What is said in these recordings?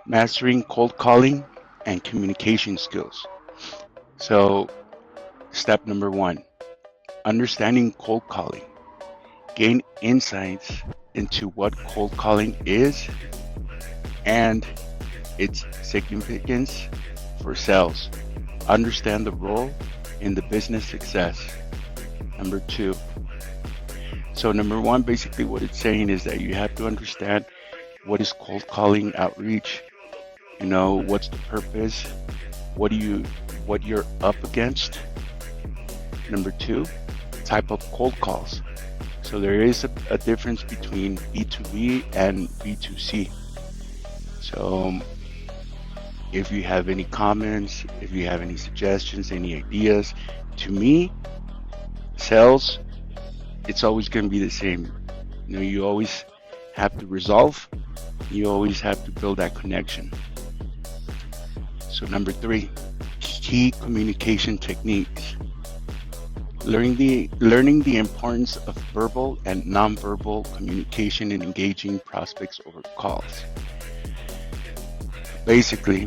Mastering cold calling and communication skills. So, step number one, understanding cold calling. Gain insights into what cold calling is and its significance for sales. Understand the role in the business success. Number two. So, number one, basically, what it's saying is that you have to understand what is cold calling outreach. What's the purpose? What do you what you're up against? Number two, type of cold calls. So there is a difference between B2B and B2C. So if you have any comments, if you have any suggestions, any ideas, to me, sales, it's always going to be the same. You always have to resolve, you always have to build that connection. So number three, key communication techniques. Learning the importance of verbal and nonverbal communication in engaging prospects over calls. Basically,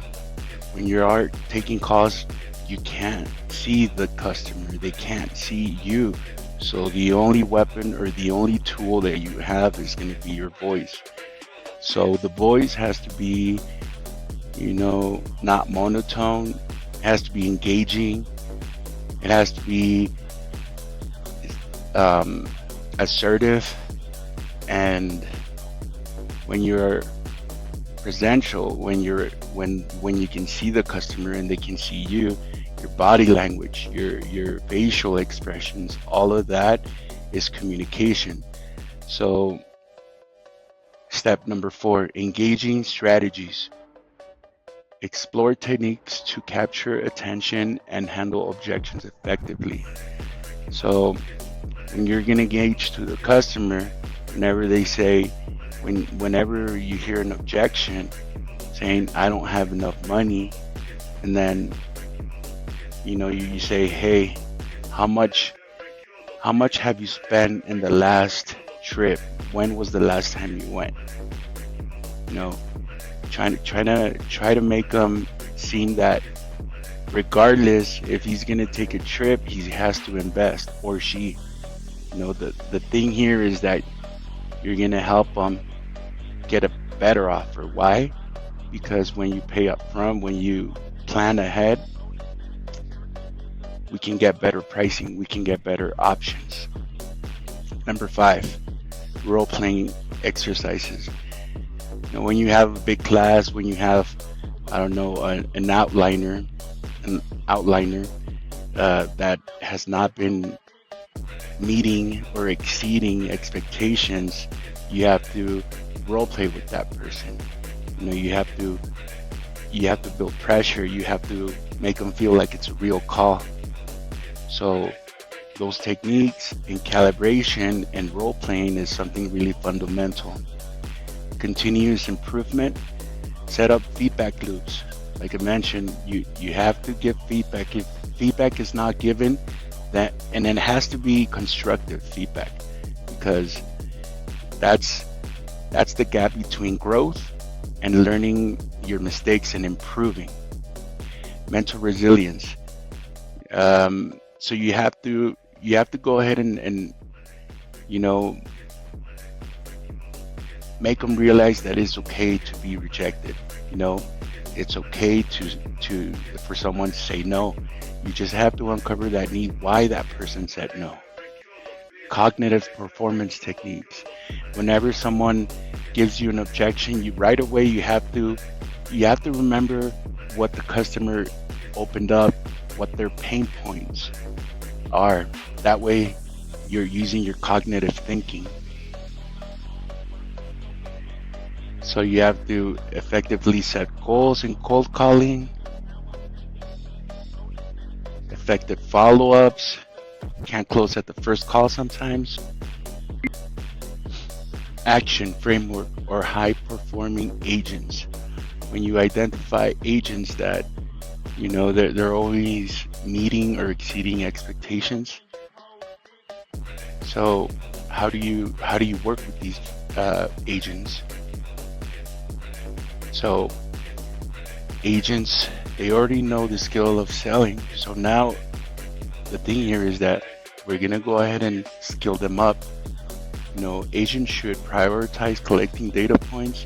when you are taking calls, you can't see the customer, they can't see you. So the only weapon or the only tool that you have is going to be your voice. So the voice has to be, not monotone, it has to be engaging, it has to be assertive, and when you're presential, when you can see the customer and they can see you, your body language, your facial expressions, all of that is communication. So step number four, engaging strategies. Explore techniques to capture attention and handle objections effectively. So when you're going to engage to the customer, whenever they say, whenever you hear an objection saying, I don't have enough money, and then, you say, hey, how much have you spent in the last trip? When was the last time you went? Try to make them seem that regardless if he's going to take a trip, he has to invest, or she. The thing here is that you're going to help them get a better offer. Why? Because when you pay up front, when you plan ahead, we can get better pricing, we can get better options. Number five, role-playing exercises. When you have a big class, when you have, an outliner, that has not been meeting or exceeding expectations, you have to role play with that person. You have to build pressure, you have to make them feel like it's a real call. So those techniques in calibration and role playing is something really fundamental. Continuous improvement. Set up feedback loops. Like I mentioned, you have to give feedback. If feedback is not given, and it has to be constructive feedback, because that's the gap between growth and learning your mistakes and improving. Mental resilience. So you have to go ahead and make them realize that it's okay to be rejected. It's okay for someone to say no. You just have to uncover that need, why that person said no. Cognitive performance techniques. Whenever someone gives you an objection, right away you have to remember what the customer opened up, what their pain points are. That way you're using your cognitive thinking. So you have to effectively set goals in cold calling, effective follow-ups. Can't close at the first call sometimes. Action framework or high-performing agents. When you identify agents that they're always meeting or exceeding expectations. So how do you work with these agents? So Agents, they already know the skill of selling. So now the thing here is that we're going to go ahead and skill them up. Agents should prioritize collecting data points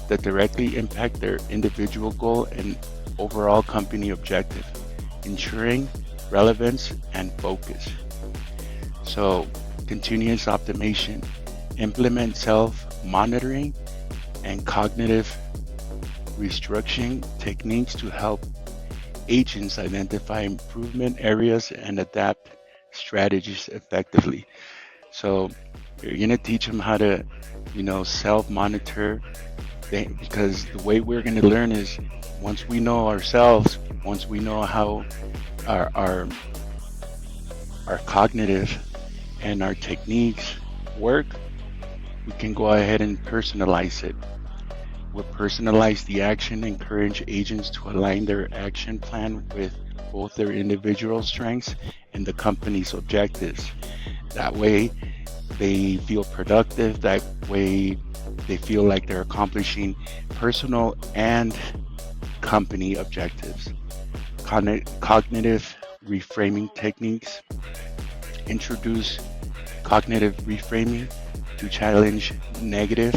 that directly impact their individual goal and overall company objective, ensuring relevance and focus. So, continuous optimization, implement self-monitoring and cognitive restructuring techniques to help agents identify improvement areas and adapt strategies effectively. So you're going to teach them how to, self-monitor, because the way we're going to learn is once we know ourselves, once we know how our cognitive and our techniques work, we can go ahead and personalize it. We'll personalize the action, encourage agents to align their action plan with both their individual strengths and the company's objectives. That way, they feel productive. That way, they feel like they're accomplishing personal and company objectives. Cognitive reframing techniques. Introduce cognitive reframing to challenge negative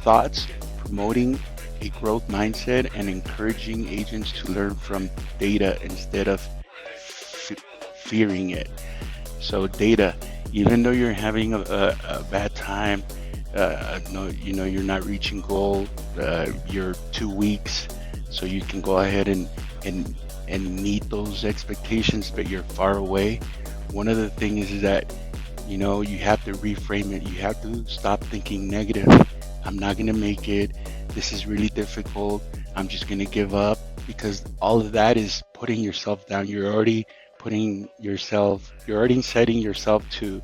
thoughts, promoting a growth mindset and encouraging agents to learn from data instead of fearing it. So data, even though you're having a bad time, you're not reaching goal, you're 2 weeks, so you can go ahead and meet those expectations, but you're far away. One of the things is that, you have to reframe it. You have to stop thinking negative. I'm not going to make it. This is really difficult. I'm just going to give up, because all of that is putting yourself down. You're already setting yourself to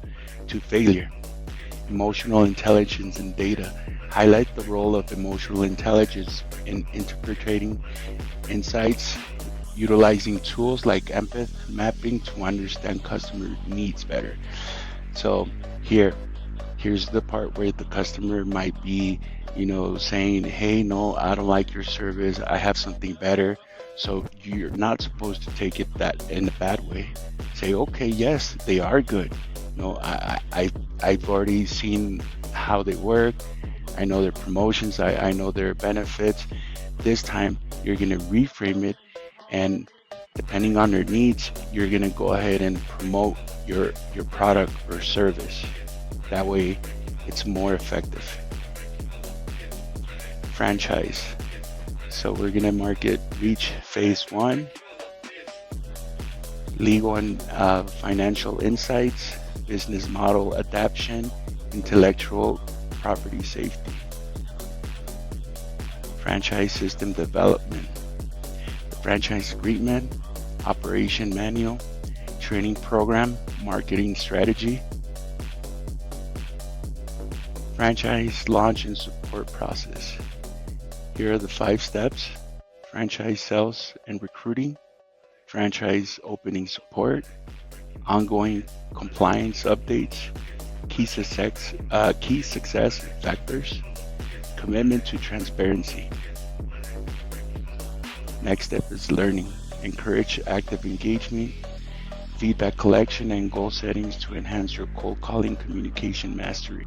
failure. Emotional intelligence and data. Highlight the role of emotional intelligence in interpreting insights, utilizing tools like empath mapping to understand customer needs better. So here's the part where the customer might be, saying, hey, no, I don't like your service. I have something better. So you're not supposed to take it that in a bad way. Say, okay, yes, they are good. I've already seen how they work. I know their promotions. I know their benefits. This time you're going to reframe it, and depending on their needs, you're going to go ahead and promote your product or service. That way it's more effective. Franchise. So we're going to market reach phase 1, legal and financial insights, business model adaptation, intellectual property safety. Franchise system development. The franchise agreement, operation manual, training program, marketing strategy. Franchise launch and support process. Here are the 5 steps: franchise sales and recruiting, franchise opening support, ongoing compliance updates, key success factors, commitment to transparency. Next step is learning. Encourage active engagement, feedback collection, and goal settings to enhance your cold calling communication mastery.